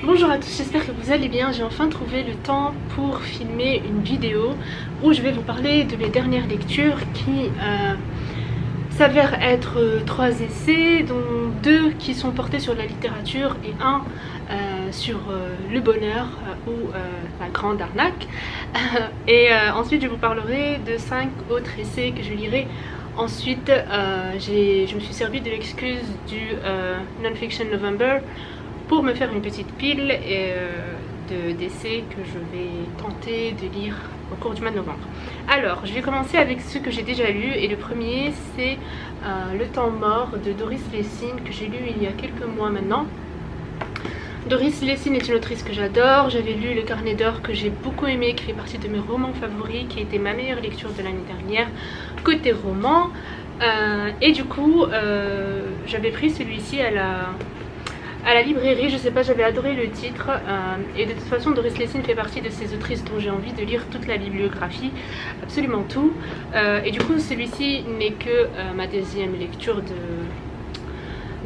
Bonjour à tous, j'espère que vous allez bien. J'ai enfin trouvé le temps pour filmer une vidéo où je vais vous parler de mes dernières lectures qui s'avèrent être 3 essais, dont 2 qui sont portés sur la littérature et un sur le bonheur ou la grande arnaque. Ensuite je vous parlerai de 5 autres essais que je lirai. Ensuite je me suis servi de l'excuse du Non-Fiction November pour me faire une petite pile d'essais que je vais tenter de lire au cours du mois de novembre. Alors, je vais commencer avec ceux que j'ai déjà lus, et le premier c'est Le temps mort de Doris Lessing, que j'ai lu il y a quelques mois maintenant. Doris Lessing est une autrice que j'adore. J'avais lu Le Carnet d'or que j'ai beaucoup aimé, qui fait partie de mes romans favoris, qui a été ma meilleure lecture de l'année dernière côté roman. Et du coup j'avais pris celui-ci à la librairie, je sais pas, j'avais adoré le titre, et de toute façon Doris Lessing fait partie de ces autrices dont j'ai envie de lire toute la bibliographie, absolument tout, et du coup celui-ci n'est que ma deuxième lecture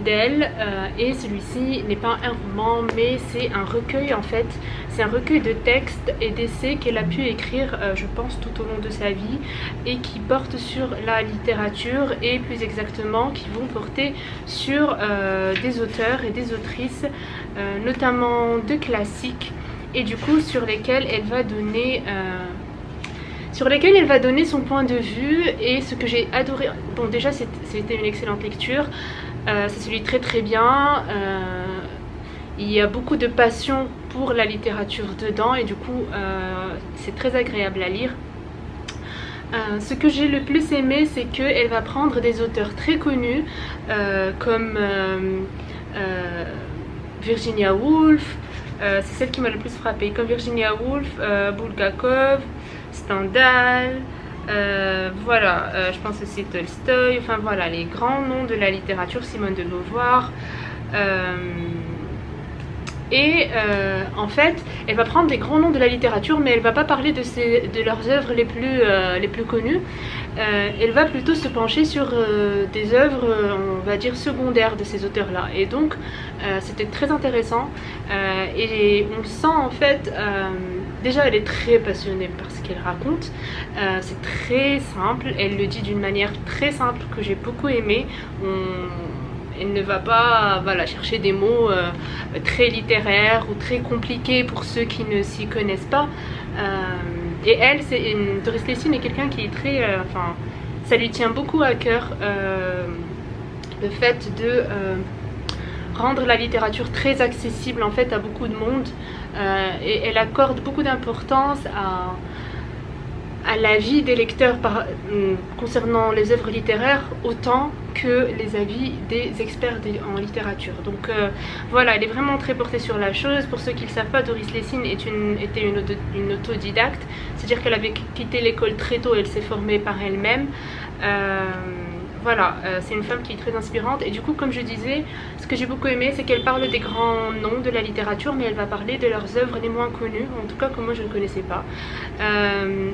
d'elle, et celui-ci n'est pas un roman mais c'est un recueil en fait. C'est un recueil de textes et d'essais qu'elle a pu écrire je pense tout au long de sa vie, et qui portent sur la littérature, et plus exactement qui vont porter sur des auteurs et des autrices, notamment de classiques, et du coup sur lesquels elle va donner son point de vue. Et ce que j'ai adoré, bon déjà c'était une excellente lecture, ça se lit très bien, il y a beaucoup de passion pour la littérature dedans, et du coup c'est très agréable à lire. Ce que j'ai le plus aimé, c'est qu'elle va prendre des auteurs très connus comme Virginia Woolf, c'est celle qui m'a le plus frappée, comme Virginia Woolf, Bulgakov, Stendhal, voilà, je pense aussi Tolstoï, enfin voilà, les grands noms de la littérature, Simone de Beauvoir. En fait, elle va prendre des grands noms de la littérature, mais elle va pas parler de leurs œuvres les plus connues. Elle va plutôt se pencher sur des œuvres, on va dire, secondaires de ces auteurs-là. Et donc, c'était très intéressant. Et on le sent en fait, déjà elle est très passionnée par ce qu'elle raconte. C'est très simple, elle le dit d'une manière très simple que j'ai beaucoup aimé. Elle ne va pas chercher des mots très littéraires ou très compliqués pour ceux qui ne s'y connaissent pas. Et elle, Doris Lessing est quelqu'un qui est très... ça lui tient beaucoup à cœur le fait de rendre la littérature très accessible en fait à beaucoup de monde. Et elle accorde beaucoup d'importance à l'avis des lecteurs concernant les œuvres littéraires autant que les avis des experts en littérature. Donc voilà, elle est vraiment très portée sur la chose. Pour ceux qui ne le savent pas, Doris Lessing était une autodidacte, c'est-à-dire qu'elle avait quitté l'école très tôt, elle s'est formée par elle-même. Voilà, c'est une femme qui est très inspirante, et du coup, comme je disais, ce que j'ai beaucoup aimé, c'est qu'elle parle des grands noms de la littérature, mais elle va parler de leurs œuvres les moins connues, en tout cas que moi je ne connaissais pas.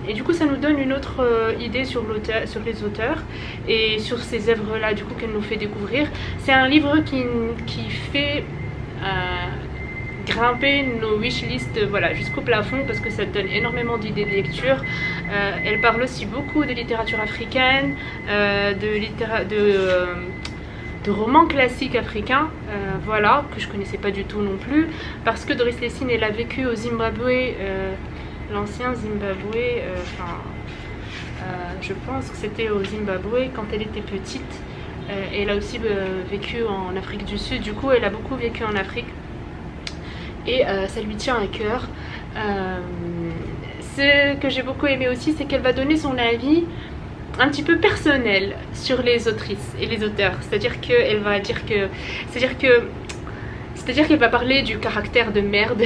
Et du coup, ça nous donne une autre idée sur les auteurs et sur ces œuvres-là, du coup, qu'elle nous fait découvrir. C'est un livre qui fait grimper nos wishlists, voilà, jusqu'au plafond, parce que ça donne énormément d'idées de lecture. Elle parle aussi beaucoup de littérature africaine, de romans classiques africains, voilà, que je connaissais pas du tout non plus, parce que Doris Lessing, elle a vécu au Zimbabwe, l'ancien Zimbabwe, je pense que c'était au Zimbabwe quand elle était petite. Elle a aussi vécu en Afrique du Sud, du coup elle a beaucoup vécu en Afrique. Et ça lui tient à cœur. Ce que j'ai beaucoup aimé aussi, c'est qu'elle va donner son avis un petit peu personnel sur les autrices et les auteurs. C'est-à-dire qu'elle va dire que... C'est-à-dire qu'elle va parler du caractère de merde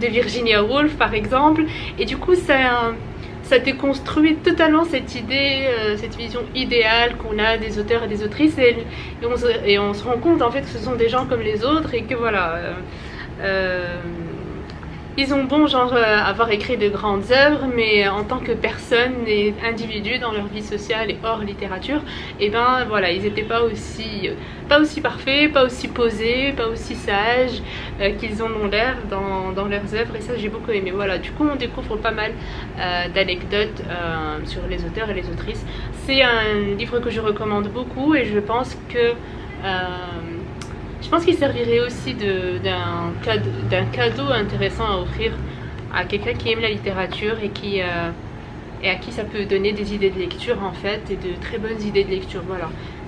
de Virginia Woolf par exemple. Et du coup ça déconstruit totalement cette idée, cette vision idéale qu'on a des auteurs et des autrices. Et on se rend compte en fait que ce sont des gens comme les autres, et que voilà... Ils ont bon genre avoir écrit de grandes œuvres, mais en tant que personne et individu dans leur vie sociale et hors littérature, et ben voilà, ils n'étaient pas aussi parfaits, pas aussi posés, pas aussi sages qu'ils en ont l'air dans leurs œuvres, et ça j'ai beaucoup aimé. Voilà, du coup on découvre pas mal d'anecdotes sur les auteurs et les autrices. C'est un livre que je recommande beaucoup et je pense que qu'il servirait aussi d'un cadeau intéressant à offrir à quelqu'un qui aime la littérature et à qui ça peut donner des idées de lecture en fait, et de très bonnes idées de lecture. Voilà,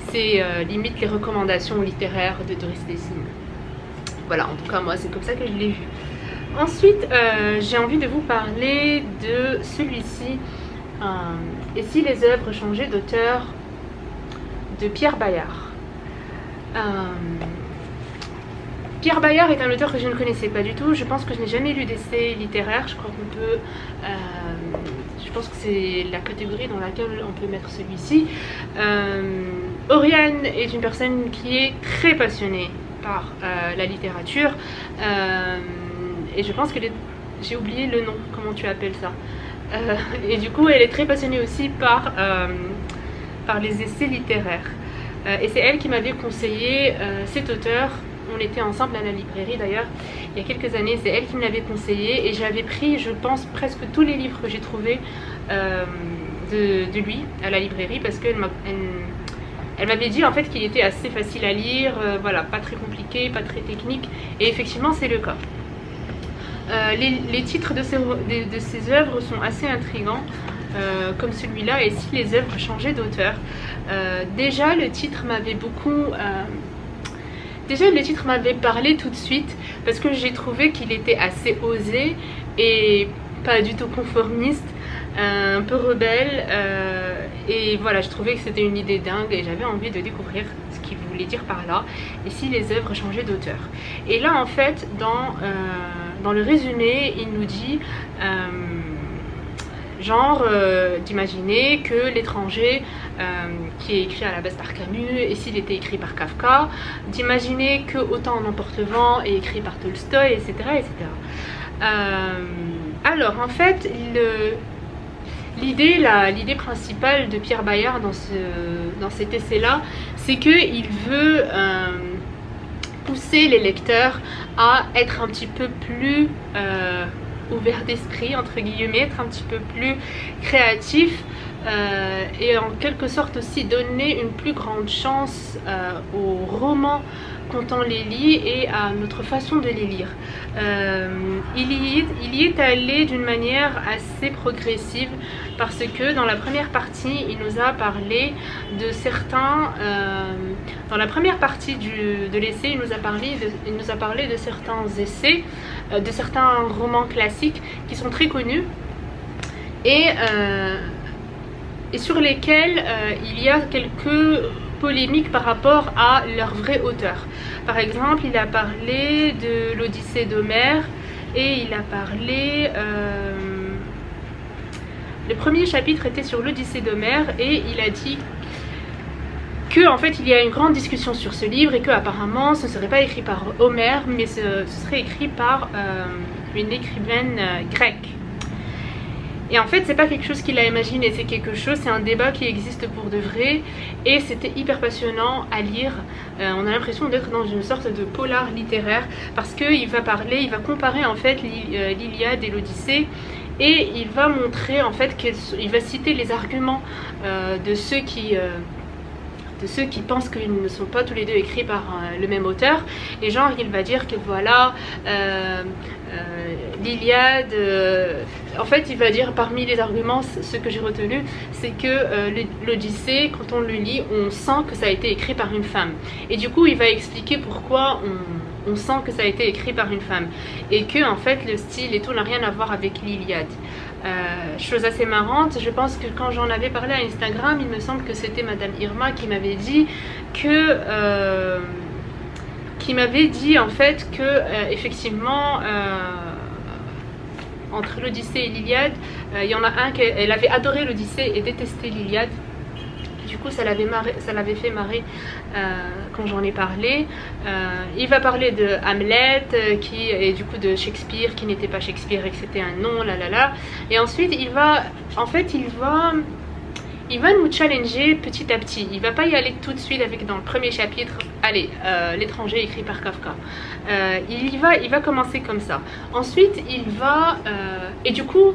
c'est limite les recommandations littéraires de Doris Lessing. Voilà, en tout cas moi c'est comme ça que je l'ai vu. Ensuite j'ai envie de vous parler de celui-ci, Et si les œuvres changeaient d'auteur, de Pierre Bayard. Pierre Bayard est un auteur que je ne connaissais pas du tout. Je pense que je n'ai jamais lu d'essai littéraire. Je crois qu'on peut... je pense que c'est la catégorie dans laquelle on peut mettre celui-ci. Oriane est une personne qui est très passionnée par la littérature. Et je pense qu'elle est... J'ai oublié le nom, comment tu appelles ça. Et du coup, elle est très passionnée aussi par les essais littéraires. Et c'est elle qui m'avait conseillé cet auteur. On était ensemble à la librairie d'ailleurs il y a quelques années. C'est elle qui me l'avait conseillé et j'avais pris, je pense, presque tous les livres que j'ai trouvés de lui à la librairie, parce qu'elle m'avait dit en fait qu'il était assez facile à lire, voilà, pas très compliqué, pas très technique, et effectivement c'est le cas. Les titres de ses œuvres sont assez intrigants, comme celui-là, Et si les œuvres changeaient d'auteur. Déjà le titre m'avait beaucoup... Déjà le titre m'avait parlé tout de suite, parce que j'ai trouvé qu'il était assez osé et pas du tout conformiste, un peu rebelle, et voilà, je trouvais que c'était une idée dingue et j'avais envie de découvrir ce qu'il voulait dire par là, et si les œuvres changeaient d'auteur. Et là en fait dans le résumé il nous dit d'imaginer que L'étranger, qui est écrit à la base par Camus, et s'il était écrit par Kafka, d'imaginer que Autant en emporte le vent est écrit par Tolstoï, etc. etc. Alors en fait, l'idée principale de Pierre Bayard dans cet essai-là, c'est qu'il veut pousser les lecteurs à être un petit peu plus... ouvert d'esprit, entre guillemets, être un petit peu plus créatif, et en quelque sorte aussi donner une plus grande chance aux romans quand on les lit et à notre façon de les lire. Il y est allé d'une manière assez progressive, parce que dans la première partie il nous a parlé de certains dans la première partie de l'essai il nous a parlé de certains essais, de certains romans classiques qui sont très connus et sur lesquels il y a quelques polémiques par rapport à leur vrai auteur. Par exemple, il a parlé de l'Odyssée d'Homère, et il a parlé... le premier chapitre était sur l'Odyssée d'Homère, et il a dit que en fait il y a une grande discussion sur ce livre, et que apparemment ce ne serait pas écrit par Homère, mais ce serait écrit par une écrivaine grecque. Et en fait c'est pas quelque chose qu'il a imaginé, c'est quelque chose, c'est un débat qui existe pour de vrai, et c'était hyper passionnant à lire. On a l'impression d'être dans une sorte de polar littéraire, parce qu'il va comparer en fait l'Iliade et l'Odyssée, et il va montrer en fait il va citer les arguments de ceux qui pensent qu'ils ne sont pas tous les deux écrits par le même auteur. Et genre il va dire que voilà, l'Iliade, en fait il va dire parmi les arguments, ce que j'ai retenu, c'est que l'Odyssée, quand on le lit, on sent que ça a été écrit par une femme. Et du coup il va expliquer pourquoi on sent que ça a été écrit par une femme, et que en fait le style et tout n'a rien à voir avec l'Iliade. Chose assez marrante, je pense que quand j'en avais parlé à Instagram, il me semble que c'était Madame Irma qui m'avait dit que en fait que effectivement entre l'Odyssée et l'Iliade, il y en a un qu'elle avait adoré l'Odyssée et détesté l'Iliade. du coup ça l'avait fait marrer quand j'en ai parlé. Il va parler de Hamlet et du coup de Shakespeare qui n'était pas Shakespeare et que c'était un nom, et ensuite il va nous challenger petit à petit. Il va pas y aller tout de suite avec dans le premier chapitre, allez, l'étranger écrit par Kafka. Il va commencer comme ça. Ensuite, et du coup,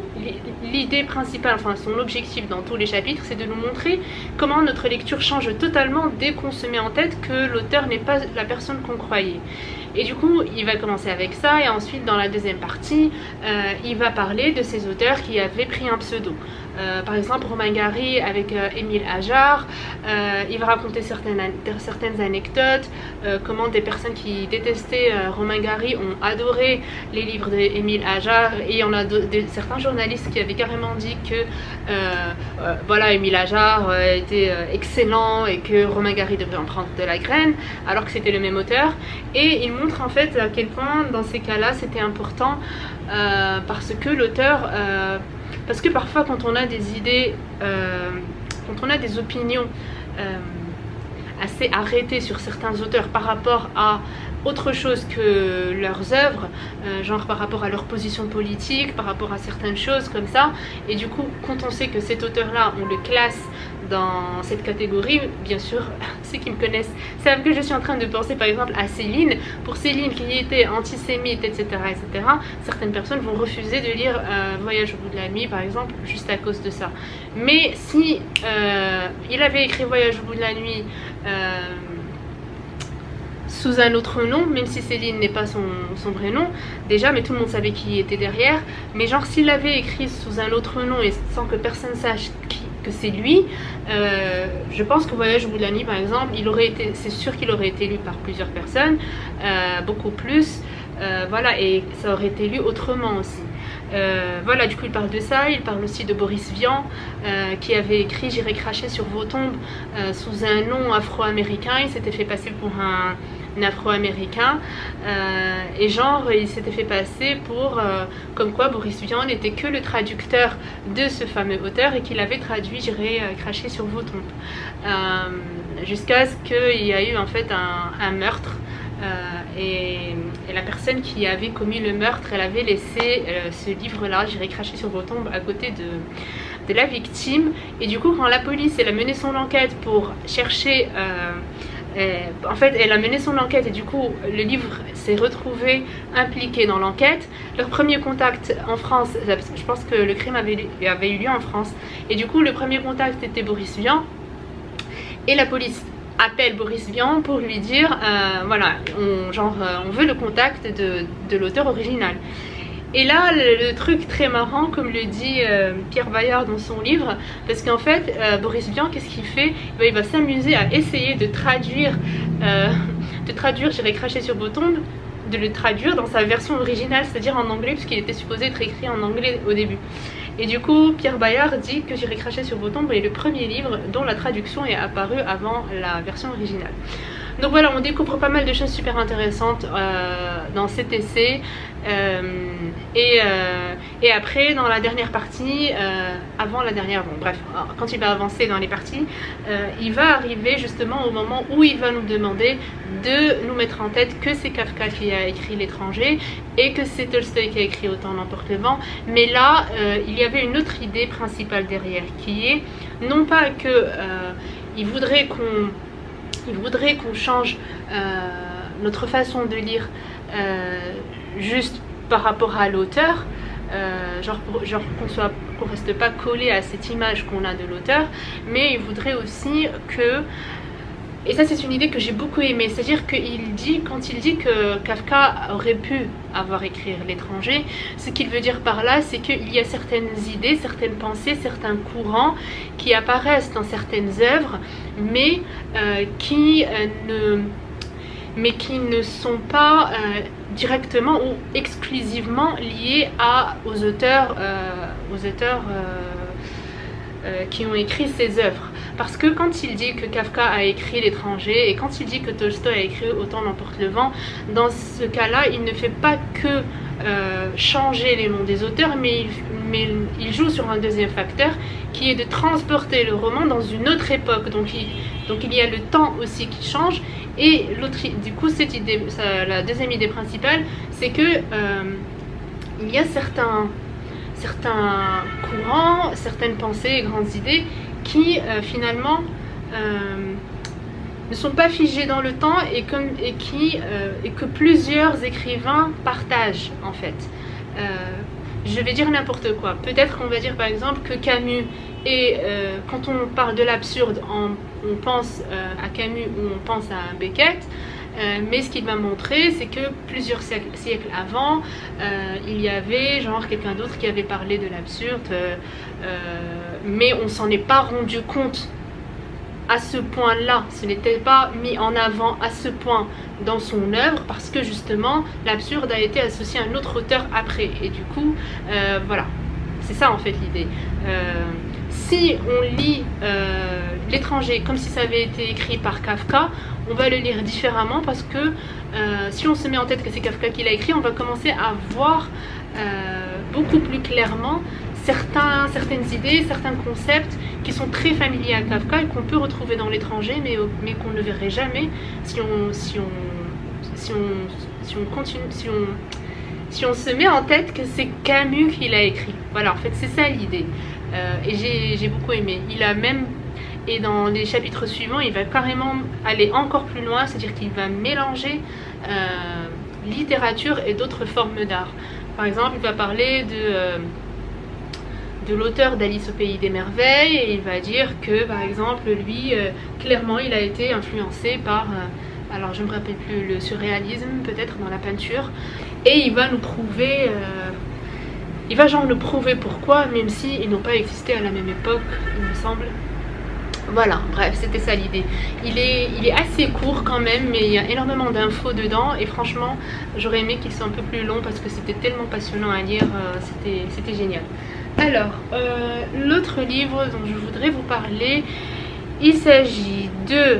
l'idée principale, enfin son objectif dans tous les chapitres, c'est de nous montrer comment notre lecture change totalement dès qu'on se met en tête que l'auteur n'est pas la personne qu'on croyait. Et du coup, il va commencer avec ça, et ensuite dans la deuxième partie, il va parler de ces auteurs qui avaient pris un pseudo. Par exemple, Romain Gary avec Émile Ajar. Il va raconter certaines anecdotes, comment des personnes qui détestaient Romain Gary ont adoré les livres d'Émile Ajar, et il y en a certains journalistes qui avaient carrément dit que voilà, Émile Ajar était excellent et que Romain Gary devrait en prendre de la graine, alors que c'était le même auteur. Et il montre en fait à quel point dans ces cas-là c'était important, parce que l'auteur... parce que parfois quand on a des idées, quand on a des opinions assez arrêtées sur certains auteurs par rapport à autre chose que leurs œuvres, genre par rapport à leur position politique, par rapport à certaines choses comme ça, et du coup quand on sait que cet auteur-là, on le classe dans cette catégorie, bien sûr, ceux qui me connaissent savent que je suis en train de penser par exemple à Céline. Pour Céline qui était antisémite, etc., etc., certaines personnes vont refuser de lire Voyage au bout de la nuit, par exemple, juste à cause de ça. Mais si il avait écrit Voyage au bout de la nuit sous un autre nom, même si Céline n'est pas son vrai nom déjà, mais tout le monde savait qui était derrière, mais genre s'il l'avait écrit sous un autre nom et sans que personne sache que c'est lui, je pense que Voyage au bout de la nuit par exemple, c'est sûr qu'il aurait été lu par plusieurs personnes, beaucoup plus, voilà, et ça aurait été lu autrement aussi. Voilà, du coup il parle de ça. Il parle aussi de Boris Vian qui avait écrit J'irai cracher sur vos tombes sous un nom afro-américain. Il s'était fait passer pour un afro-américain, et genre il s'était fait passer pour comme quoi Boris Vian n'était que le traducteur de ce fameux auteur et qu'il avait traduit J'irai cracher sur vos tombes, jusqu'à ce qu'il y ait eu en fait un meurtre. Et la personne qui avait commis le meurtre, elle avait laissé ce livre-là, J'irai cracher sur vos tombes, à côté de la victime. Et du coup, quand la police elle a mené son enquête pour chercher, en fait, elle a mené son enquête et du coup, le livre s'est retrouvé impliqué dans l'enquête. Leur premier contact en France, je pense que le crime avait eu lieu en France, et du coup, le premier contact était Boris Vian, et la police appelle Boris Vian pour lui dire voilà, on veut le contact de l'auteur original. Et là le truc très marrant, comme le dit Pierre Bayard dans son livre, parce qu'en fait Boris Vian, qu'est-ce qu'il fait? Il va s'amuser à essayer de traduire J'irai cracher sur vos tombes, de le traduire dans sa version originale, c'est-à-dire en anglais, puisqu'il était supposé être écrit en anglais au début. Et du coup, Pierre Bayard dit que J'irai cracher sur vos tombes est le premier livre dont la traduction est apparue avant la version originale. Donc voilà, on découvre pas mal de choses super intéressantes dans cet essai. Et après, dans la dernière partie, avant la dernière, bon bref, quand il va avancer dans les parties, il va arriver justement au moment où il va nous demander de nous mettre en tête que c'est Kafka qui a écrit L'étranger et que c'est Tolstoï qui a écrit Autant n'emporte le vent. Mais là, il y avait une autre idée principale derrière, qui est non pas que il voudrait qu'on change notre façon de lire juste par rapport à l'auteur, genre qu'on reste pas collé à cette image qu'on a de l'auteur, mais il voudrait aussi que, et ça c'est une idée que j'ai beaucoup aimée, c'est-à-dire qu'il dit, quand il dit que Kafka aurait pu avoir écrit L'étranger, ce qu'il veut dire par là, c'est qu'il y a certaines idées, certaines pensées, certains courants qui apparaissent dans certaines œuvres, mais qui ne sont pas directement ou exclusivement liés aux auteurs qui ont écrit ces œuvres. parce que quand il dit que Kafka a écrit L'étranger et quand il dit que Tolstoï a écrit Autant n'emporte le vent, dans ce cas-là, il ne fait pas que changer les noms des auteurs, mais il joue sur un deuxième facteur qui est de transporter le roman dans une autre époque. Donc il y a le temps aussi qui change. Et du coup, cette idée, la deuxième idée principale, c'est que il y a certains courants, certaines pensées et grandes idées qui finalement ne sont pas figées dans le temps et que plusieurs écrivains partagent en fait. Je vais dire n'importe quoi. Peut-être qu'on va dire par exemple que Camus, et quand on parle de l'absurde, on pense à Camus ou on pense à Beckett, mais ce qu'il va montrer, c'est que plusieurs siècles avant, il y avait genre quelqu'un d'autre qui avait parlé de l'absurde, mais on s'en est pas rendu compte à ce point-là, ce n'était pas mis en avant à ce point dans son œuvre parce que justement l'absurde a été associé à un autre auteur après, et du coup voilà, c'est ça en fait l'idée. Si on lit L'étranger comme si ça avait été écrit par Kafka, on va le lire différemment parce que si on se met en tête que c'est Kafka qui l'a écrit, on va commencer à voir beaucoup plus clairement certaines idées, certains concepts qui sont très familiers à Kafka et qu'on peut retrouver dans L'étranger, mais qu'on ne verrait jamais si on se met en tête que c'est Camus qui l'a écrit. Voilà, en fait c'est ça l'idée. Et j'ai beaucoup aimé. Il a même, et dans les chapitres suivants, il va carrément aller encore plus loin, c'est-à-dire qu'il va mélanger littérature et d'autres formes d'art. Par exemple, il va parler de l'auteur d'Alice au pays des merveilles, et il va dire que par exemple lui clairement il a été influencé par alors je me rappelle plus, le surréalisme peut-être dans la peinture, et il va nous prouver il va genre nous prouver pourquoi, même si ils n'ont pas existé à la même époque, il me semble. Voilà, bref, c'était ça l'idée. Il est assez court quand même, mais il y a énormément d'infos dedans, et franchement j'aurais aimé qu'il soit un peu plus long parce que c'était tellement passionnant à lire, c'était génial. Alors, l'autre livre dont je voudrais vous parler, il s'agit de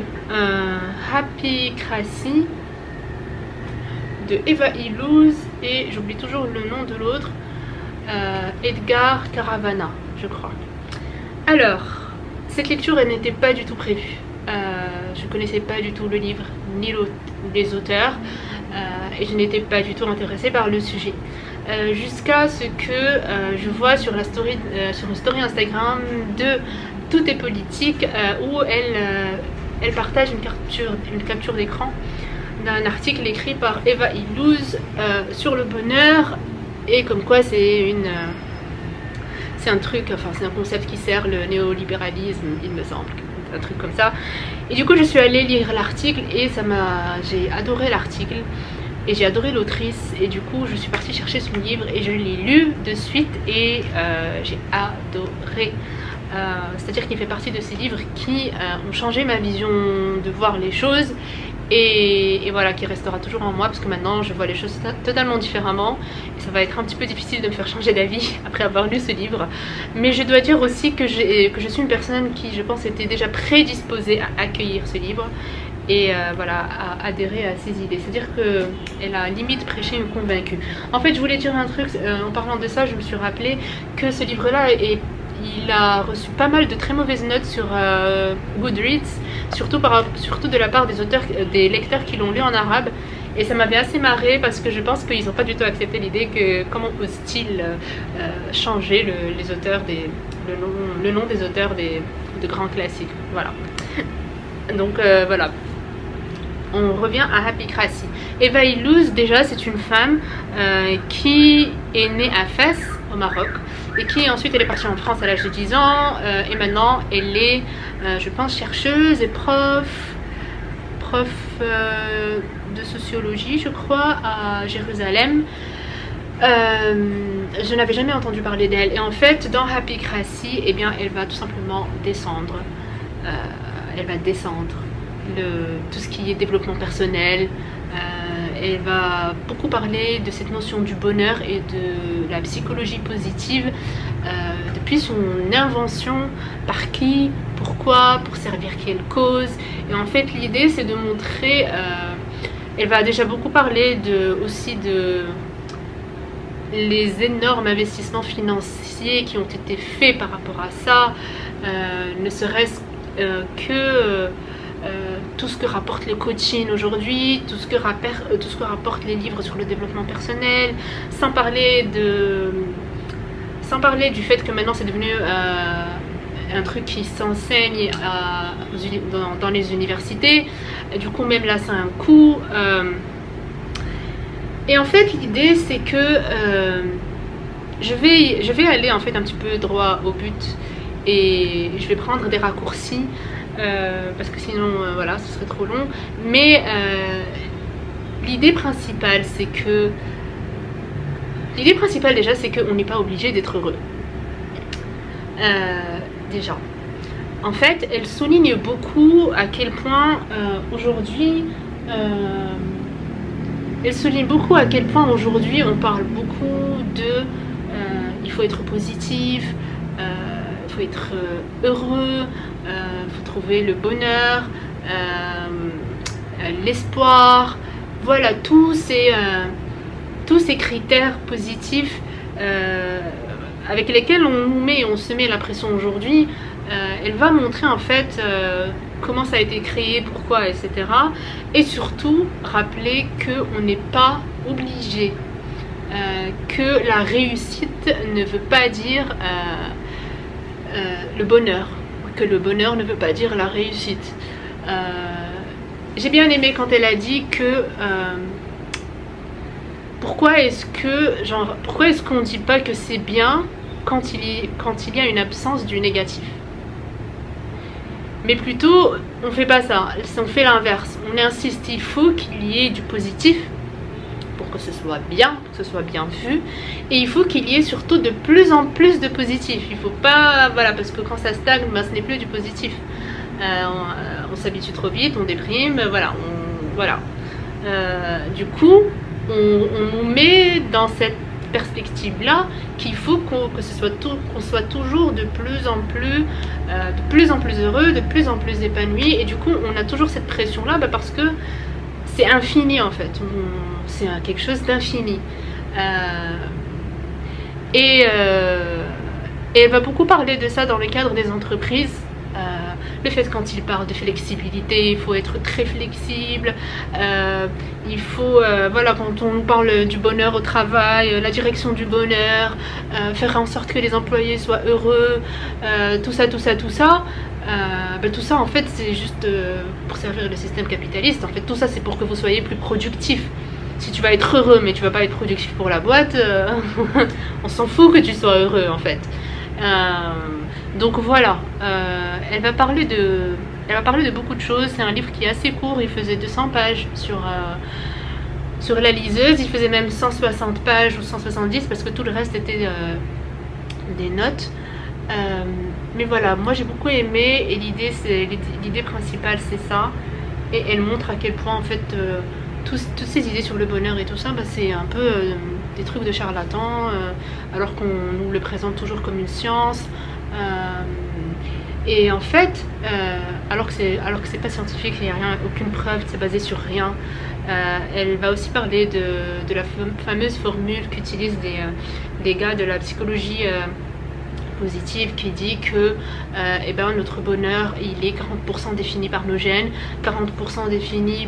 Happycracy de Eva Illouz, et j'oublie toujours le nom de l'autre, Edgar Caravana, je crois. Alors, cette lecture elle n'était pas du tout prévue. Je connaissais pas du tout le livre ni les auteurs, et je n'étais pas du tout intéressée par le sujet. Jusqu'à ce que je vois sur une story Instagram de Tout est politique, où elle partage une capture d'écran d'un article écrit par Eva Illouz sur le bonheur, et comme quoi c'est un truc, enfin c'est un concept qui sert le néolibéralisme, il me semble, un truc comme ça. Et du coup je suis allée lire l'article et j'ai adoré l'article. Et j'ai adoré l'autrice, et du coup je suis partie chercher son livre et je l'ai lu de suite, et j'ai adoré. C'est à dire qu'il fait partie de ces livres qui ont changé ma vision de voir les choses, et voilà, qui restera toujours en moi parce que maintenant je vois les choses totalement différemment, et ça va être un petit peu difficile de me faire changer d'avis après avoir lu ce livre. Mais je dois dire aussi que je suis une personne qui, je pense, était déjà prédisposée à accueillir ce livre, et voilà, à adhérer à ses idées. C'est-à-dire qu'elle a limite prêché une convaincue. En fait, je voulais dire un truc, en parlant de ça, je me suis rappelé que ce livre-là, il a reçu pas mal de très mauvaises notes sur Goodreads, surtout de la part des lecteurs qui l'ont lu en arabe. Et ça m'avait assez marré parce que je pense qu'ils n'ont pas du tout accepté l'idée que comment ose-t-il changer les auteurs le nom des auteurs de grands classiques. Voilà. Donc voilà. On revient à Happycracy. Eva Illouz, déjà, c'est une femme qui est née à Fès, au Maroc, et qui ensuite elle est partie en France à l'âge de 10 ans, et maintenant elle est, je pense, chercheuse et prof de sociologie, je crois, à Jérusalem. Je n'avais jamais entendu parler d'elle, et en fait, dans Happycracy, eh bien, elle va tout simplement descendre. Tout ce qui est développement personnel, elle va beaucoup parler de cette notion du bonheur et de la psychologie positive depuis son invention, par qui, pourquoi, pour servir quelle cause. Et en fait l'idée c'est de montrer, elle va déjà beaucoup parler aussi de les énormes investissements financiers qui ont été faits par rapport à ça, ne serait-ce que tout ce que rapporte le coaching aujourd'hui, tout ce que rapportent les livres sur le développement personnel, sans parler du fait que maintenant c'est devenu un truc qui s'enseigne dans les universités. Et du coup même là c'est un coût. Et en fait l'idée c'est que je vais aller en fait un petit peu droit au but et je vais prendre des raccourcis parce que sinon voilà ce serait trop long. Mais l'idée principale déjà c'est qu'on n'est pas obligé d'être heureux. Déjà en fait elle souligne beaucoup à quel point aujourd'hui on parle beaucoup de il faut être positif, il faut être heureux, il faut trouver le bonheur, l'espoir, voilà tous ces critères positifs avec lesquels on se met la pression aujourd'hui. Elle va montrer en fait comment ça a été créé, pourquoi, etc. Et surtout rappeler qu'on n'est pas obligé, que la réussite ne veut pas dire le bonheur, que le bonheur ne veut pas dire la réussite. J'ai bien aimé quand elle a dit que pourquoi est-ce qu'on dit pas que c'est bien quand il y a une absence du négatif, mais plutôt on fait pas ça, on fait l'inverse, on insiste, il faut qu'il y ait du positif pour que ce soit bien, pour que ce soit bien vu, et il faut qu'il y ait surtout de plus en plus de positif. Il faut pas, voilà, parce que quand ça stagne, ben, ce n'est plus du positif, on s'habitue trop vite, on déprime, voilà, du coup on nous met dans cette perspective là qu'il faut qu'on soit toujours de plus en plus heureux, de plus en plus épanoui, et du coup on a toujours cette pression là parce que c'est infini en fait, c'est quelque chose d'infini. Et elle va beaucoup parler de ça dans le cadre des entreprises. Le fait quand il parle de flexibilité, il faut être très flexible, il faut, voilà, quand on parle du bonheur au travail, la direction du bonheur, faire en sorte que les employés soient heureux, tout ça, tout ça en fait c'est juste pour servir le système capitaliste. En fait tout ça c'est pour que vous soyez plus productif. Si tu vas être heureux mais tu vas pas être productif pour la boîte, on s'en fout que tu sois heureux en fait. Donc voilà, elle va parler de beaucoup de choses. C'est un livre qui est assez court, il faisait 200 pages sur la liseuse, il faisait même 160 pages ou 170 parce que tout le reste était des notes. Mais voilà, moi j'ai beaucoup aimé, et l'idée principale c'est ça, et elle montre à quel point en fait toutes ces idées sur le bonheur et tout ça, bah, c'est un peu des trucs de charlatans, alors qu'on nous le présente toujours comme une science, et en fait alors que c'est pas scientifique, il n'y a rien, aucune preuve, c'est basé sur rien. Elle va aussi parler de la fameuse formule qu'utilisent des gars de la psychologie positive, qui dit que eh ben, notre bonheur il est 40% défini par nos gènes, 40% défini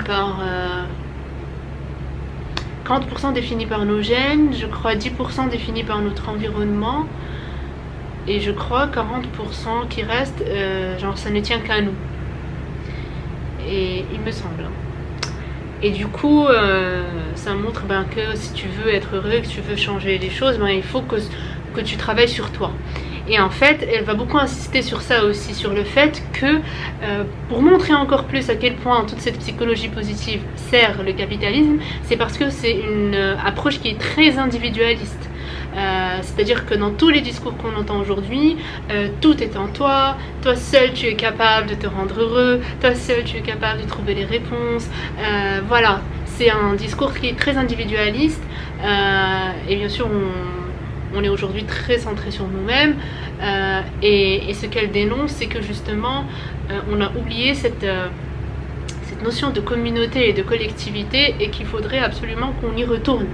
par nos gènes, je crois 10% défini par notre environnement, et je crois 40% qui reste, genre ça ne tient qu'à nous, et il me semble. Et du coup ça montre ben, que si tu veux être heureux, que tu veux changer les choses, ben, il faut que tu travailles sur toi. Et en fait elle va beaucoup insister sur ça aussi, sur le fait que pour montrer encore plus à quel point toute cette psychologie positive sert le capitalisme, c'est parce que c'est une approche qui est très individualiste. C'est-à-dire que dans tous les discours qu'on entend aujourd'hui, tout est en toi, toi seul tu es capable de te rendre heureux, toi seul tu es capable de trouver les réponses, voilà, C'est un discours qui est très individualiste et bien sûr on est aujourd'hui très centré sur nous-mêmes et ce qu'elle dénonce, c'est que justement on a oublié cette notion de communauté et de collectivité et qu'il faudrait absolument qu'on y retourne.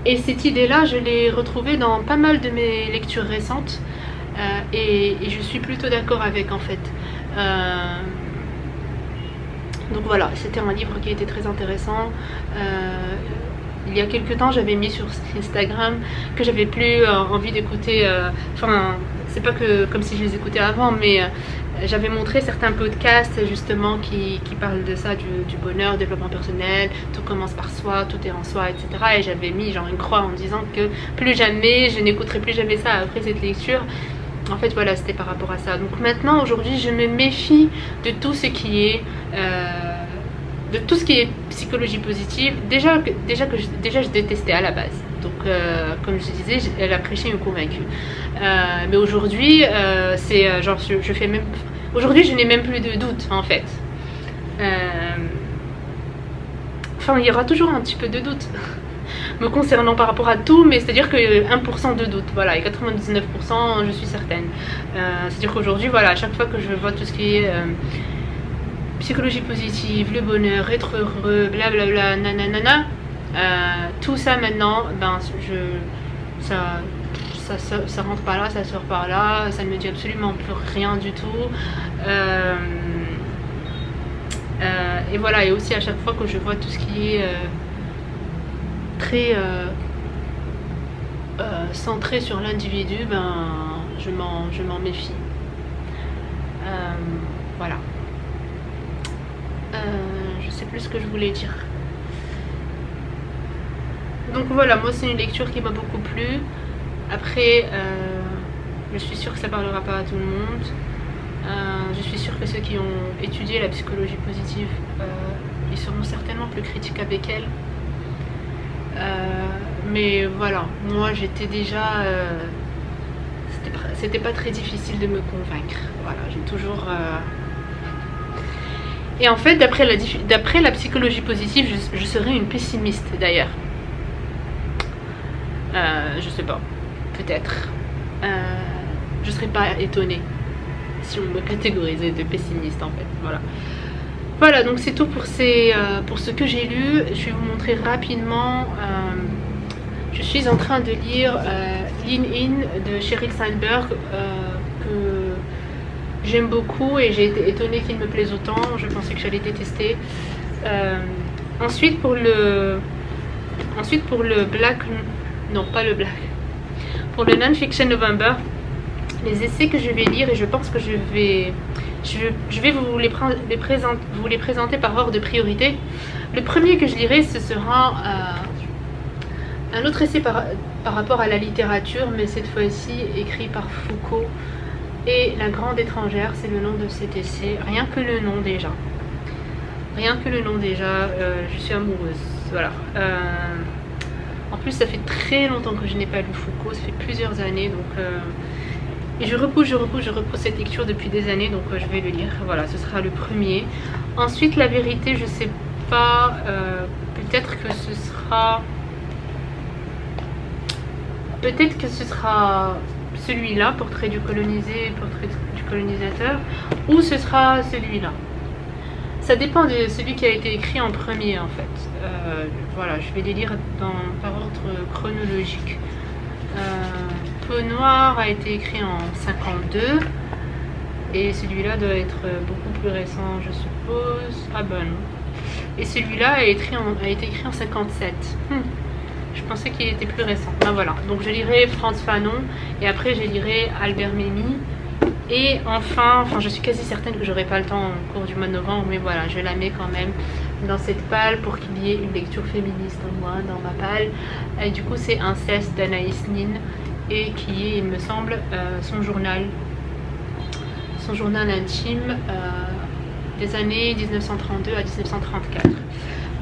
Et cette idée-là, je l'ai retrouvée dans pas mal de mes lectures récentes et je suis plutôt d'accord avec en fait. Donc voilà, c'était un livre qui était très intéressant. Il y a quelques temps, j'avais mis sur Instagram que j'avais plus envie d'écouter. Enfin, c'est pas que comme si je les écoutais avant, mais j'avais montré certains podcasts justement qui parlent de ça, du bonheur, développement personnel, tout commence par soi, tout est en soi, etc. Et j'avais mis genre une croix en disant que plus jamais, je n'écouterai plus jamais ça après cette lecture. En fait voilà, c'était par rapport à ça. Donc maintenant, aujourd'hui, je me méfie de tout ce qui est psychologie positive. Déjà je détestais à la base. Donc comme je disais, elle a prêché une convaincue. Mais aujourd'hui, c'est genre je fais même. Aujourd'hui, je n'ai même plus de doute en fait. Enfin, il y aura toujours un petit peu de doute me concernant par rapport à tout, mais c'est à dire que 1% de doute, voilà, et 99% je suis certaine. C'est à dire qu'aujourd'hui, voilà, à chaque fois que je vois tout ce qui est psychologie positive, le bonheur, être heureux, blablabla, nanana, tout ça maintenant, ben ça rentre par là, ça sort par là, ça ne me dit absolument plus rien du tout. Et voilà, et aussi à chaque fois que je vois tout ce qui est très centré sur l'individu, ben je m'en méfie. Voilà. Je sais plus ce que je voulais dire. Donc voilà, moi c'est une lecture qui m'a beaucoup plu. Après, je suis sûre que ça parlera pas à tout le monde. Je suis sûre que ceux qui ont étudié la psychologie positive, ils seront certainement plus critiques avec elle. Mais voilà, moi j'étais déjà... c'était pas très difficile de me convaincre. Voilà, j'ai toujours... Et en fait, d'après la psychologie positive, je serais une pessimiste d'ailleurs. Je sais pas, peut-être. Je serais pas étonnée si on me catégorisait de pessimiste en fait. Voilà. Voilà, donc c'est tout pour ce que j'ai lu. Je vais vous montrer rapidement. Je suis en train de lire Lean In de Sheryl Sandberg que j'aime beaucoup et j'ai été étonnée qu'il me plaise autant. Je pensais que j'allais détester. Ensuite pour le Black, non pas le Black, pour le Non-Fiction November, les essais que je vais lire, et je pense que je vais vous les présenter par ordre de priorité. Le premier que je lirai, ce sera un autre essai par rapport à la littérature, mais cette fois-ci écrit par Foucault et La Grande Étrangère, c'est le nom de cet essai. Rien que le nom déjà. Rien que le nom déjà, je suis amoureuse. Voilà. En plus, ça fait très longtemps que je n'ai pas lu Foucault, ça fait plusieurs années, donc... Et je repousse cette lecture depuis des années, donc je vais le lire. Voilà, ce sera le premier. Ensuite, La Vérité, je sais pas, peut-être que ce sera... Peut-être que ce sera celui-là, Portrait du colonisé, Portrait du colonisateur, ou ce sera celui-là. Ça dépend de celui qui a été écrit en premier en fait. Voilà, je vais les lire par ordre chronologique. Peau Noire a été écrit en 52 et celui-là doit être beaucoup plus récent, je suppose. Ah ben non. Et celui-là a été écrit en 57. Je pensais qu'il était plus récent. Ben voilà, donc je lirai Frantz Fanon et après je lirai Albert Memmi. Et enfin, je suis quasi certaine que j'aurai pas le temps au cours du mois de novembre, mais voilà, je la mets quand même dans cette palle pour qu'il y ait une lecture féministe en moins dans ma palle. Et du coup, c'est Inceste d'Anaïs Nin et qui est, il me semble, son journal intime des années 1932 à 1934.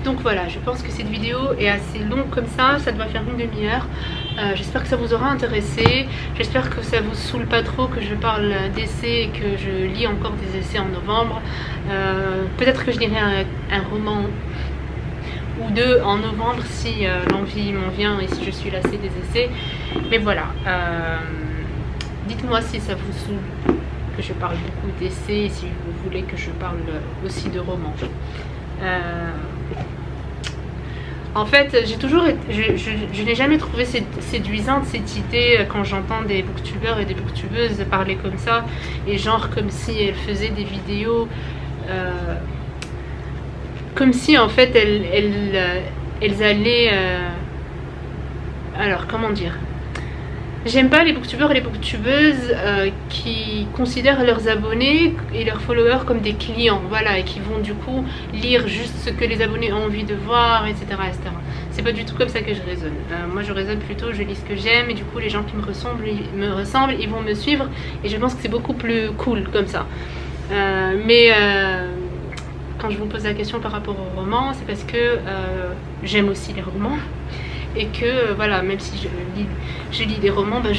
Donc voilà, je pense que cette vidéo est assez longue comme ça doit faire une demi-heure. J'espère que ça vous aura intéressé. J'espère que ça vous saoule pas trop que je parle d'essais et que je lis encore des essais en novembre. Peut-être que je lirai un roman ou deux en novembre si l'envie m'en vient et si je suis lassée des essais. Mais voilà, dites-moi si ça vous saoule que je parle beaucoup d'essais et si vous voulez que je parle aussi de romans. En fait, je n'ai jamais trouvé séduisante cette idée quand j'entends des booktubeurs et des booktubeuses parler comme ça, et genre comme si elles faisaient des vidéos, comme si en fait elles allaient, alors comment dire, j'aime pas les booktubeurs et les booktubeuses qui considèrent leurs abonnés et leurs followers comme des clients, voilà, et qui vont du coup lire juste ce que les abonnés ont envie de voir, etc. etc. C'est pas du tout comme ça que je raisonne. Moi je raisonne plutôt, je lis ce que j'aime et du coup les gens qui me ressemblent, ils vont me suivre et je pense que c'est beaucoup plus cool comme ça. Quand je vous pose la question par rapport au roman, c'est parce que j'aime aussi les romans. Et que voilà, même si je lis des romans, ben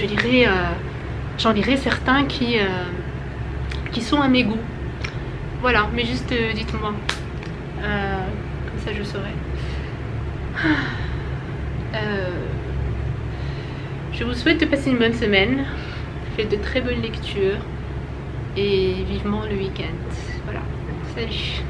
j'en lirai certains qui sont à mes goûts. Voilà, mais juste dites-moi, comme ça je saurai. Je vous souhaite de passer une bonne semaine, faites de très bonnes lectures et vivement le week-end. Voilà, salut.